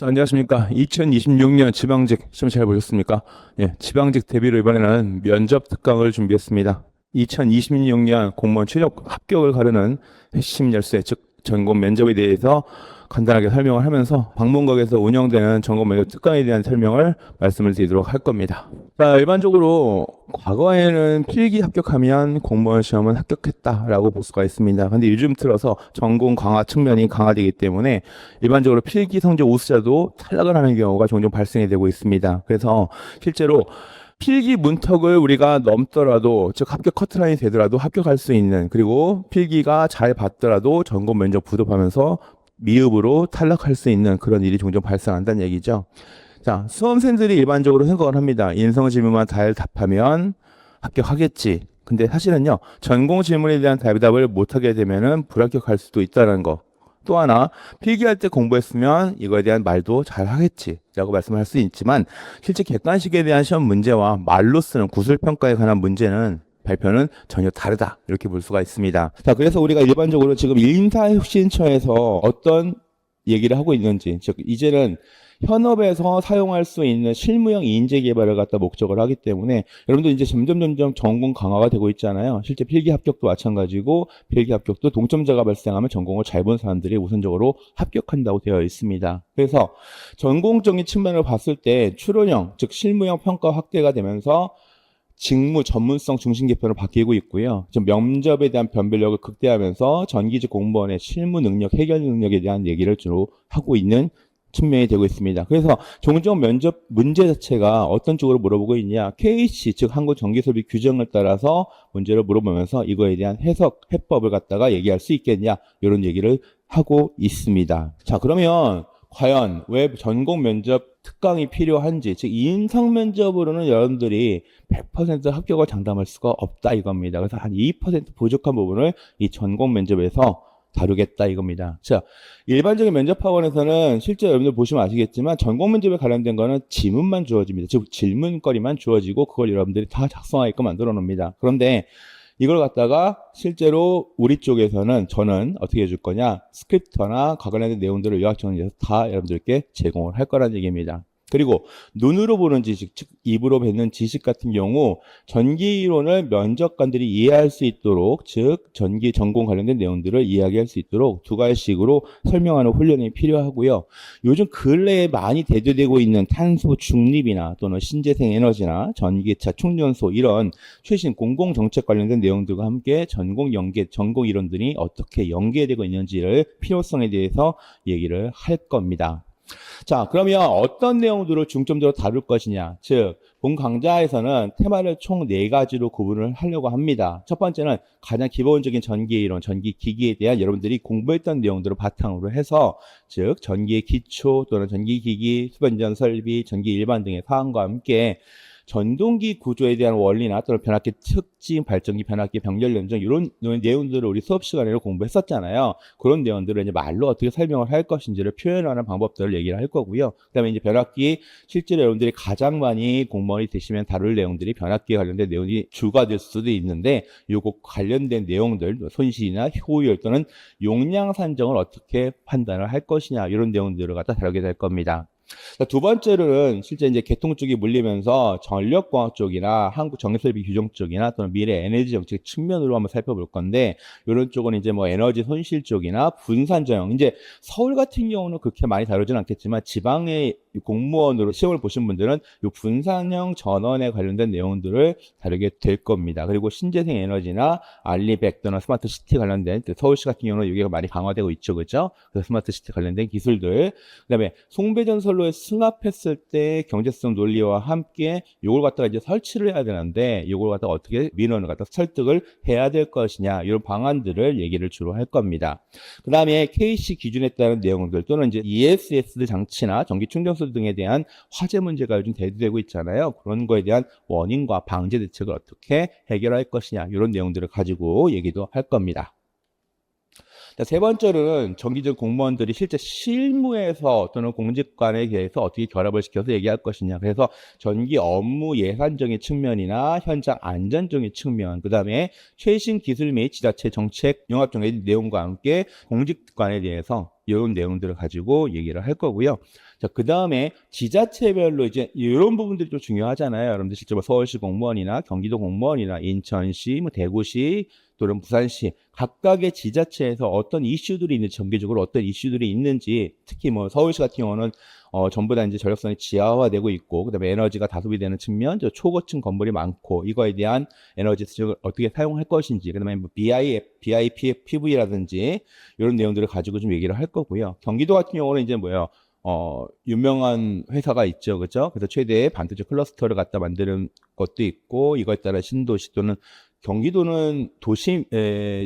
자, 안녕하십니까. 2026년 지방직 시험 잘 보셨습니까? 예, 지방직 대비로 이번에는 면접 특강을 준비했습니다. 2026년 공무원 최종 합격을 가르는 핵심 열쇠, 즉 전공 면접에 대해서 간단하게 설명을 하면서 방문각에서 운영되는 전공 면접 특강에 대한 설명을 말씀을 드리도록 할 겁니다. 자, 일반적으로 과거에는 필기 합격하면 공무원 시험은 합격했다라고 볼 수가 있습니다. 근데 요즘 들어서 전공 강화 측면이 강화되기 때문에 일반적으로 필기 성적 우수자도 탈락을 하는 경우가 종종 발생이 되고 있습니다. 그래서 실제로 필기 문턱을 우리가 넘더라도, 즉 합격 커트라인이 되더라도 합격할 수 있는, 그리고 필기가 잘 봤더라도 전공 면접 부dob하면서 미흡으로 탈락할 수 있는 그런 일이 종종 발생한다는 얘기죠. 자, 수험생들이 일반적으로 생각을 합니다. 인성 질문만 잘 답하면 합격하겠지. 근데 사실은요, 전공 질문에 대한 답을 못하게 되면은 불합격할 수도 있다는 거. 또 하나, 필기할 때 공부했으면 이거에 대한 말도 잘 하겠지라고 말씀할 수 있지만, 실제 객관식에 대한 시험 문제와 말로 쓰는 구술평가에 관한 문제는 발표는 전혀 다르다, 이렇게 볼 수가 있습니다. 자, 그래서 우리가 일반적으로 지금 인사혁신처에서 어떤 얘기를 하고 있는지, 즉 이제는 현업에서 사용할 수 있는 실무형 인재 개발을 갖다 목적을 하기 때문에 여러분들 이제 점점 전공 강화가 되고 있잖아요. 실제 필기 합격도 마찬가지고, 필기 합격도 동점자가 발생하면 전공을 잘 본 사람들이 우선적으로 합격한다고 되어 있습니다. 그래서 전공적인 측면을 봤을 때 추론형, 즉 실무형 평가 확대가 되면서 직무 전문성 중심 개편으로 바뀌고 있고요. 좀 면접에 대한 변별력을 극대화하면서 전기직 공무원의 실무 능력, 해결 능력에 대한 얘기를 주로 하고 있는 측면이 되고 있습니다. 그래서 종종 면접 문제 자체가 어떤 쪽으로 물어보고 있냐, KC, 즉 한국전기설비 규정을 따라서 문제를 물어보면서 이거에 대한 해석, 해법을 갖다가 얘기할 수 있겠냐, 이런 얘기를 하고 있습니다. 자, 그러면 과연 왜 전공 면접 특강이 필요한지, 즉 인상 면접으로는 여러분들이 100% 합격을 장담할 수가 없다 이겁니다. 그래서 한 2% 부족한 부분을 이 전공 면접에서 다루겠다 이겁니다. 자, 일반적인 면접학원에서는 실제 여러분들 보시면 아시겠지만 전공 면접에 관련된 거는 지문만 주어집니다. 즉 질문거리만 주어지고 그걸 여러분들이 다 작성하게끔 만들어 놓습니다. 그런데 이걸 갖다가 실제로 우리 쪽에서는 저는 어떻게 해줄 거냐, 스크립트나 관련된 내용들을 요약 정리해서 다 여러분들께 제공을 할 거라는 얘기입니다. 그리고 눈으로 보는 지식, 즉 입으로 뱉는 지식 같은 경우 전기이론을 면접관들이 이해할 수 있도록, 즉 전기 전공 관련된 내용들을 이야기할 수 있도록 두 가지식으로 설명하는 훈련이 필요하고요. 요즘 근래에 많이 대두되고 있는 탄소 중립이나 또는 신재생 에너지나 전기차 충전소, 이런 최신 공공정책 관련된 내용들과 함께 전공 연계, 전공 이론들이 어떻게 연계되고 있는지를 필요성에 대해서 얘기를 할 겁니다. 자, 그러면 어떤 내용들을 중점적으로 다룰 것이냐, 즉 본 강좌에서는 테마를 총 4가지로 구분을 하려고 합니다. 첫 번째는 가장 기본적인 전기이론, 전기기기에 대한 여러분들이 공부했던 내용들을 바탕으로 해서, 즉 전기의 기초 또는 전기기기, 수변전 설비, 전기 일반 등의 사항과 함께 전동기 구조에 대한 원리나 또는 변압기 특징, 발전기, 변압기, 병렬 연정, 이런 내용들을 우리 수업 시간에 공부했었잖아요. 그런 내용들을 이제 말로 어떻게 설명을 할 것인지를 표현하는 방법들을 얘기를 할 거고요. 그다음에 이제 변압기, 실제로 여러분들이 가장 많이 공무원이 되시면 다룰 내용들이 변압기에 관련된 내용이 주가 될 수도 있는데, 요거 관련된 내용들, 손실이나 효율 또는 용량 산정을 어떻게 판단을 할 것이냐, 이런 내용들을 갖다 다루게 될 겁니다. 두 번째로는 실제 이제 개통 쪽이 물리면서 전력공학 쪽이나 한국 전기설비 규정 쪽이나 또는 미래 에너지 정책 측면으로 한번 살펴볼 건데, 이런 쪽은 이제 뭐 에너지 손실 쪽이나 분산 전형, 이제 서울 같은 경우는 그렇게 많이 다루진 않겠지만 지방의 공무원으로 시험을 보신 분들은 이 분산형 전원에 관련된 내용들을 다루게 될 겁니다. 그리고 신재생 에너지나 알리백 또는 스마트 시티 관련된, 서울시 같은 경우는 여기가 많이 강화되고 있죠, 그죠? 그래서 스마트 시티 관련된 기술들, 그다음에 송배전선로에 승합했을 때 경제성 논리와 함께 이걸 갖다가 이제 설치를 해야 되는데, 이걸 갖다가 어떻게 민원을 갖다 설득을 해야 될 것이냐, 이런 방안들을 얘기를 주로 할 겁니다. 그다음에 KC 기준에 따른 내용들 또는 이제 ESS 장치나 전기 충전소 등에 대한 화재 문제가 요즘 대두되고 있잖아요. 그런 거에 대한 원인과 방제 대책을 어떻게 해결할 것이냐, 이런 내용들을 가지고 얘기도 할 겁니다. 자, 세 번째로는 정기적 공무원들이 실제 실무에서 또는 공직관에 대해서 어떻게 결합을 시켜서 얘기할 것이냐. 그래서 전기 업무 예산적인 측면이나 현장 안전적인 측면, 그 다음에 최신 기술 및 지자체 정책, 영업정의 내용과 함께 공직관에 대해서 이런 내용들을 가지고 얘기를 할 거고요. 자, 그 다음에 지자체별로 이제 이런 부분들이 좀 중요하잖아요. 여러분들 실제 뭐 서울시 공무원이나 경기도 공무원이나 인천시, 뭐 대구시 또는 부산시 각각의 지자체에서 어떤 이슈들이 있는지, 정기적으로 어떤 이슈들이 있는지, 특히 뭐 서울시 같은 경우는 전부 다 이제 전력선이 지하화되고 있고, 그다음에 에너지가 다소비 되는 측면, 저 초고층 건물이 많고, 이거에 대한 에너지 수익을 어떻게 사용할 것인지, 그다음에 뭐 BIPV라든지 이런 내용들을 가지고 좀 얘기를 할 거고요. 경기도 같은 경우는 이제 뭐예요? 유명한 회사가 있죠. 그죠? 그래서 최대의 반도체 클러스터를 갖다 만드는 것도 있고, 이거에 따라 신도시 또는 경기도는 도시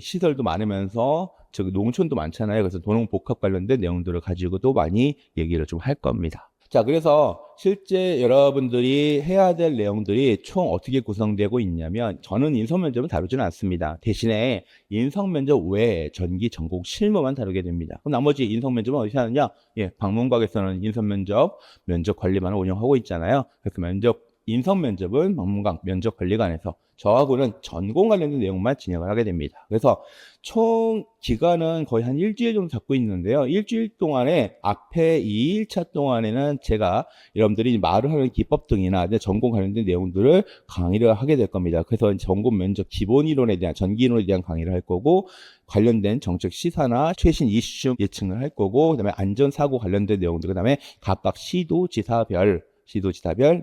시설도 많으면서 즉 농촌도 많잖아요. 그래서 도농복합 관련된 내용들을 가지고도 많이 얘기를 좀 할 겁니다. 자, 그래서 실제 여러분들이 해야 될 내용들이 총 어떻게 구성되고 있냐면, 저는 인성면접은 다루지는 않습니다. 대신에 인성면접 외에 전기 전공 실무만 다루게 됩니다. 그럼 나머지 인성면접은 어디서 하느냐? 예, 방문각에서는 인성면접, 면접 관리만을 운영하고 있잖아요. 그래서 인성면접은 방문각 면접관리관에서, 저하고는 전공 관련된 내용만 진행을 하게 됩니다. 그래서 총 기간은 거의 한 일주일 정도 잡고 있는데요. 일주일 동안에 앞에 2일차 동안에는 제가 여러분들이 말을 하는 기법 등이나 전공 관련된 내용들을 강의를 하게 될 겁니다. 그래서 전공 면접 기본 이론에 대한, 전기 이론에 대한 강의를 할 거고, 관련된 정책 시사나 최신 이슈 예측을 할 거고, 그다음에 안전사고 관련된 내용들, 그다음에 각각 시도지사별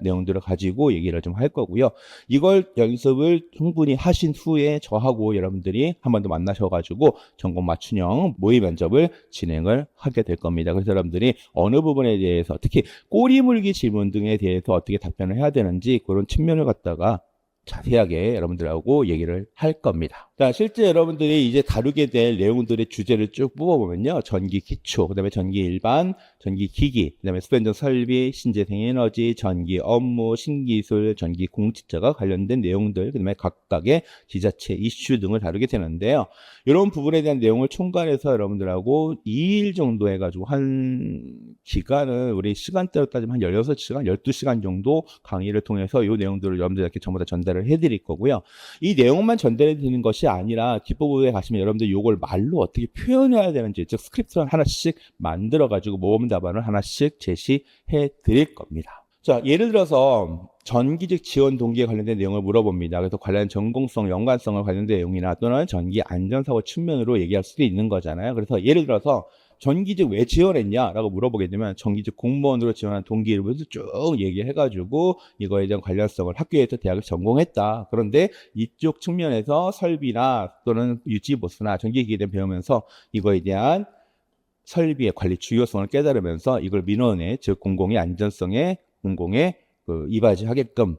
내용들을 가지고 얘기를 좀 할 거고요. 이걸 연습을 충분히 하신 후에 저하고 여러분들이 한 번 더 만나셔가지고 전공 맞춤형 모의 면접을 진행을 하게 될 겁니다. 그래서 여러분들이 어느 부분에 대해서, 특히 꼬리물기 질문 등에 대해서 어떻게 답변을 해야 되는지 그런 측면을 갖다가 자세하게 여러분들하고 얘기를 할 겁니다. 자, 실제 여러분들이 이제 다루게 될 내용들의 주제를 쭉 뽑아보면요. 전기 기초, 그 다음에 전기 일반, 전기 기기, 그 다음에 수변전 설비, 신재생 에너지, 전기 업무, 신기술, 전기 공직자가 관련된 내용들, 그 다음에 각각의 지자체 이슈 등을 다루게 되는데요. 이런 부분에 대한 내용을 총괄해서 여러분들하고 2일 정도 해가지고 한 기간은 우리 시간대로 따지면 한 16시간, 12시간 정도 강의를 통해서 이 내용들을 여러분들에게 전부 다 전달을 해드릴 거고요. 이 내용만 전달해 드리는 것이 아니라 뒷부분에 가시면 여러분들 이걸 말로 어떻게 표현해야 되는지, 즉 스크립트를 하나씩 만들어 가지고 모범 답안을 하나씩 제시해 드릴 겁니다. 자, 예를 들어서 전기직 지원 동기에 관련된 내용을 물어봅니다. 그래서 관련 전공성, 연관성을 관련된 내용이나 또는 전기 안전사고 측면으로 얘기할 수도 있는 거잖아요. 그래서 예를 들어서 전기직 왜 지원했냐라고 물어보게 되면 전기직 공무원으로 지원한 동기를 쭉 얘기해가지고 이거에 대한 관련성을, 학교에서 대학을 전공했다. 그런데 이쪽 측면에서 설비나 또는 유지보수나 전기기기에 대해 배우면서 이거에 대한 설비의 관리 중요성을 깨달으면서 이걸 민원에, 즉 공공의 안전성에, 공공에 이바지하게끔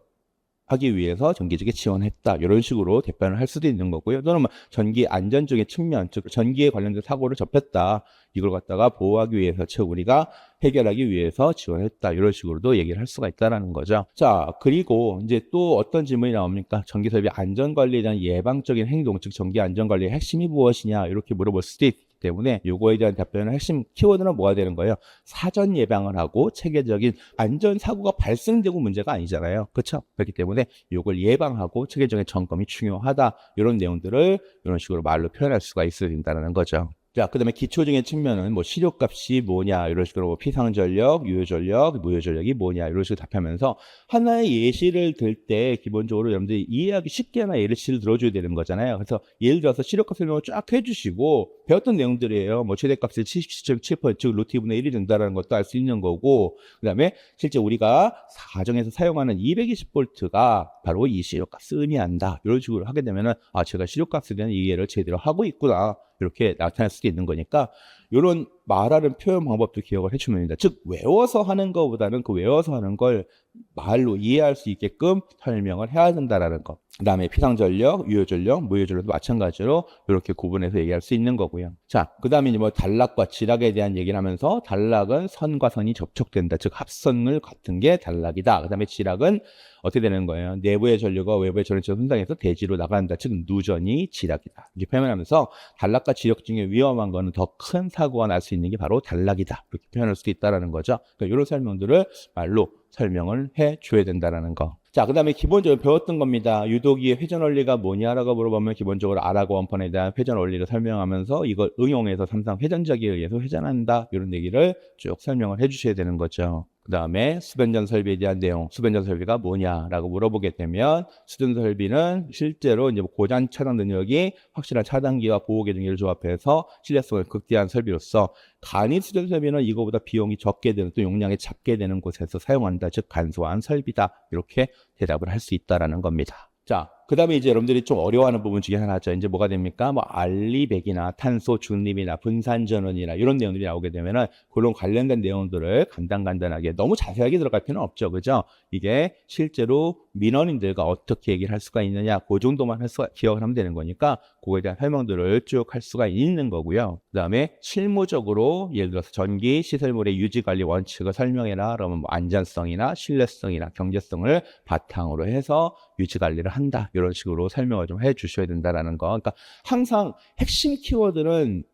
하기 위해서 전기직에 지원했다. 이런 식으로 답변을 할 수도 있는 거고요. 또는 전기 안전적인 측면, 즉 전기에 관련된 사고를 접했다. 이걸 갖다가 보호하기 위해서, 즉 우리가 해결하기 위해서 지원했다. 이런 식으로도 얘기를 할 수가 있다라는 거죠. 자, 그리고 이제 또 어떤 질문이 나옵니까? 전기설비 안전관리에 대한 예방적인 행동, 즉 전기 안전관리의 핵심이 무엇이냐, 이렇게 물어볼 수도 있기 때문에 요거에 대한 답변을, 핵심 키워드는 뭐가 되는 거예요? 사전 예방을 하고 체계적인 안전사고가 발생되고 문제가 아니잖아요. 그렇죠? 그렇기 때문에 요걸 예방하고 체계적인 점검이 중요하다. 이런 내용들을 이런 식으로 말로 표현할 수가 있어야 된다는 거죠. 자, 그 다음에 기초적인 측면은 뭐 시료값이 뭐냐, 이런 식으로 뭐 피상전력, 유효전력, 무효전력이 뭐냐, 이런 식으로 답하면서 하나의 예시를 들 때 기본적으로 여러분들이 이해하기 쉽게 하나 예시를 들어줘야 되는 거잖아요. 그래서 예를 들어서 시료값 설명을 쫙 해주시고 배웠던 내용들이에요. 뭐 최대값이 77.7%, 즉 루트 2분의 1이 된다는 것도 알 수 있는 거고, 그 다음에 실제 우리가 가정에서 사용하는 220V가 바로 이 시료값을 의미한다. 이런 식으로 하게 되면은, 아, 제가 시료값에 대한 이해를 제대로 하고 있구나. 이렇게 나타날 수도 있는 거니까 이런 말하는 표현 방법도 기억을 해주면 됩니다. 즉 외워서 하는 것보다는 그 외워서 하는 걸 말로 이해할 수 있게끔 설명을 해야 된다라는 거. 그 다음에 피상전력, 유효전력, 무효전력도 마찬가지로 이렇게 구분해서 얘기할 수 있는 거고요. 자, 그 다음에 뭐 단락과 지락에 대한 얘기를 하면서, 단락은 선과 선이 접촉된다. 즉 합선을 같은 게 단락이다. 그 다음에 지락은 어떻게 되는 거예요? 내부의 전류가 외부의 전류처럼 손상해서 대지로 나간다. 즉 누전이 지락이다. 이렇게 표현하면서 단락과 지력 중에 위험한 거는 더 큰 사고가 날 수 있는 게 바로 단락이다. 이렇게 표현할 수도 있다라는 거죠. 그러니까 이런 설명들을 말로 설명을 해 줘야 된다라는 거. 자, 그 다음에 기본적으로 배웠던 겁니다. 유도기의 회전 원리가 뭐냐라고 물어보면 기본적으로 아라고 원펀에 대한 회전 원리를 설명하면서 이걸 응용해서 삼상 회전작에 의해서 회전한다. 이런 얘기를 쭉 설명을 해 주셔야 되는 거죠. 그 다음에 수변전 설비에 대한 내용, 수변전 설비가 뭐냐라고 물어보게 되면 수변전 설비는 실제로 이제 고장 차단 능력이 확실한 차단기와 보호 계층기를 조합해서 신뢰성을 극대화한 설비로서 간이 수변 설비는 이거보다 비용이 적게 되는 또 용량이 작게 되는 곳에서 사용한다. 즉 간소한 설비다. 이렇게 대답을 할 수 있다라는 겁니다. 자, 그 다음에 이제 여러분들이 좀 어려워하는 부분 중에 하나죠. 이제 뭐가 됩니까? 뭐 알리백이나 탄소 중립이나 분산 전원이나 이런 내용들이 나오게 되면은 그런 관련된 내용들을 간단하게 너무 자세하게 들어갈 필요는 없죠. 그죠? 이게 실제로 민원인들과 어떻게 얘기를 할 수가 있느냐, 그 정도만 기억을 하면 되는 거니까 그거에 대한 설명들을 쭉 할 수가 있는 거고요. 그 다음에 실무적으로 예를 들어서 전기 시설물의 유지 관리 원칙을 설명해라. 그러면 뭐 안전성이나 신뢰성이나 경제성을 바탕으로 해서 유지 관리를 한다. 이런 식으로 설명을 좀 해 주셔야 된다라는 거. 그러니까 항상 핵심 키워드는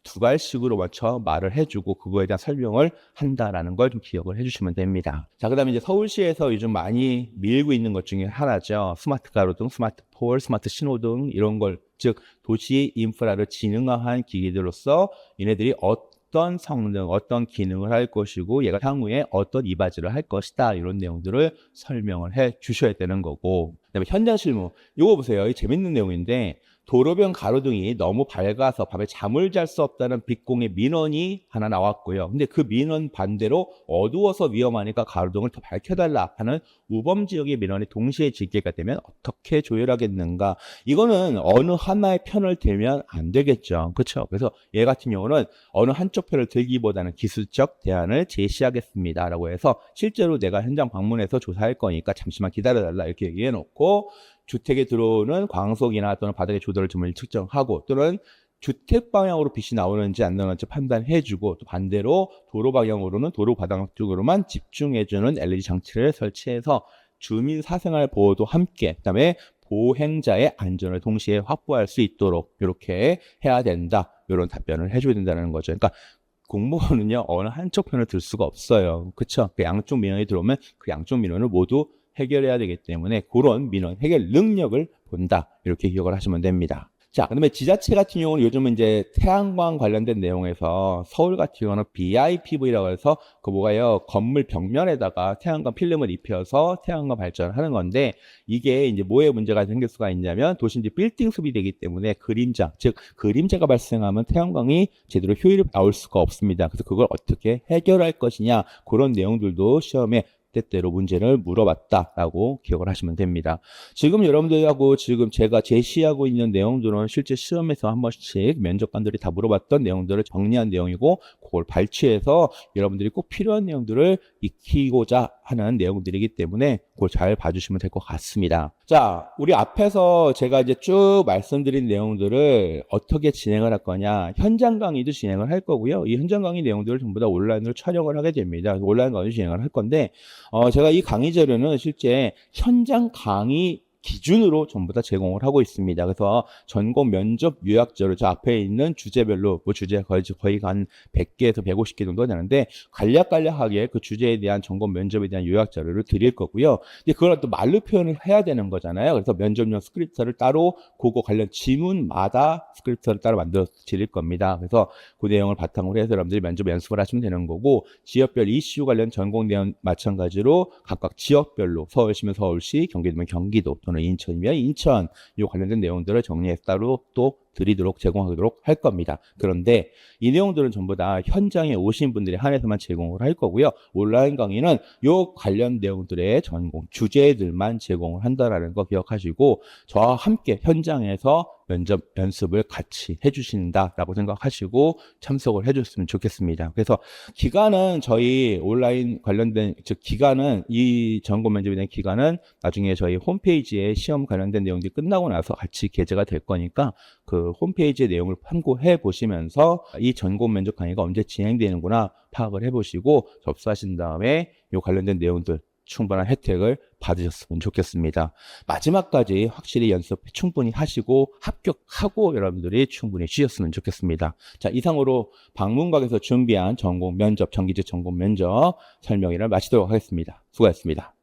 두 발씩으로 맞춰 말을 해주고 그거에 대한 설명을 한다라는 걸 좀 기억을 해주시면 됩니다. 자, 그다음에 이제 서울시에서 요즘 많이 밀고 있는 것 중에 하나죠. 스마트 가로등, 스마트 폴, 스마트 신호등 이런 걸, 즉 도시 인프라를 지능화한 기기들로서 얘네들이 어떤 성능, 어떤 기능을 할 것이고 얘가 향후에 어떤 이바지를 할 것이다. 이런 내용들을 설명을 해 주셔야 되는 거고, 그다음에 현장 실무 이거 보세요. 이 재밌는 내용인데 도로변 가로등이 너무 밝아서 밤에 잠을 잘 수 없다는 빅공의 민원이 하나 나왔고요. 근데 그 민원 반대로 어두워서 위험하니까 가로등을 더 밝혀달라 하는 우범지역의 민원이 동시에 집계가 되면 어떻게 조율하겠는가. 이거는 어느 하나의 편을 들면 안 되겠죠. 그렇죠? 그래서 얘 같은 경우는 어느 한쪽 편을 들기보다는 기술적 대안을 제시하겠습니다 라고 해서 실제로 내가 현장 방문해서 조사할 거니까 잠시만 기다려달라 이렇게 얘기해 놓고, 주택에 들어오는 광속이나 또는 바닥의 조도를 좀 측정하고, 또는 주택 방향으로 빛이 나오는지 안 나오는지 판단해주고, 또 반대로 도로 방향으로는 도로 바닥 쪽으로만 집중해주는 LED 장치를 설치해서 주민 사생활 보호도 함께, 그다음에 보행자의 안전을 동시에 확보할 수 있도록 이렇게 해야 된다. 이런 답변을 해줘야 된다는 거죠. 그러니까 공무원은요 어느 한쪽 편을 들 수가 없어요. 그렇죠? 그 양쪽 민원이 들어오면 그 양쪽 민원을 모두 해결해야 되기 때문에 그런 민원 해결 능력을 본다. 이렇게 기억을 하시면 됩니다. 자, 그다음에 지자체 같은 경우는 요즘은 이제 태양광 관련된 내용에서 서울 같은 경우는 BIPV라고 해서 그 뭐가요? 건물 벽면에다가 태양광 필름을 입혀서 태양광 발전을 하는 건데, 이게 이제 뭐에 문제가 생길 수가 있냐면 도심지 빌딩 숲이 되기 때문에 그림자, 즉 그림자가 발생하면 태양광이 제대로 효율이 나올 수가 없습니다. 그래서 그걸 어떻게 해결할 것이냐, 그런 내용들도 시험에 때때로 문제를 물어봤다라고 기억을 하시면 됩니다. 지금 여러분들하고 지금 제가 제시하고 있는 내용들은 실제 시험에서 한 번씩 면접관들이 다 물어봤던 내용들을 정리한 내용이고, 그걸 발췌해서 여러분들이 꼭 필요한 내용들을 익히고자 하는 내용들이기 때문에 그걸 잘 봐주시면 될 것 같습니다. 자, 우리 앞에서 제가 이제 쭉 말씀드린 내용들을 어떻게 진행을 할 거냐, 현장 강의도 진행을 할 거고요. 이 현장 강의 내용들을 전부 다 온라인으로 촬영을 하게 됩니다. 온라인 강의 진행을 할 건데, 제가 이 강의 자료는 실제 현장 강의 기준으로 전부 다 제공을 하고 있습니다. 그래서 전공 면접 요약자료, 저 앞에 있는 주제별로, 뭐 주제 거의 한 100개에서 150개 정도 되는데 간략하게 그 주제에 대한 전공 면접에 대한 요약자료를 드릴 거고요. 근데 그걸 또 말로 표현을 해야 되는 거잖아요. 그래서 면접용 스크립트를 따로 그거 관련 지문마다 스크립트를 따로 만들어 드릴 겁니다. 그래서 그 내용을 바탕으로 해서 여러분들이 면접 연습을 하시면 되는 거고, 지역별 이슈 관련 전공 내용 마찬가지로 각각 지역별로 서울시면 서울시, 경기도면 경기도, 또는 인천이면 인천, 이 관련된 내용들을 정리해서 따로 또 드리도록 제공하도록 할 겁니다. 그런데 이 내용들은 전부 다 현장에 오신 분들에 한해서만 제공을 할 거고요. 온라인 강의는 이 관련 내용들의 전공 주제들만 제공을 한다라는 거 기억하시고, 저와 함께 현장에서 면접 연습을 같이 해주신다라고 생각하시고 참석을 해줬으면 좋겠습니다. 그래서 기간은 저희 온라인 관련된, 즉 기간은 이 전공 면접에 대한 기간은 나중에 저희 홈페이지에 시험 관련된 내용들이 끝나고 나서 같이 게재가 될 거니까 그 홈페이지의 내용을 참고해 보시면서 이 전공 면접 강의가 언제 진행되는구나 파악을 해보시고 접수하신 다음에 이 관련된 내용들 충분한 혜택을 받으셨으면 좋겠습니다. 마지막까지 확실히 연습 충분히 하시고 합격하고 여러분들이 충분히 쉬셨으면 좋겠습니다. 자, 이상으로 방문각에서 준비한 전공 면접, 정기직 전공 면접 설명회를 마치도록 하겠습니다. 수고하셨습니다.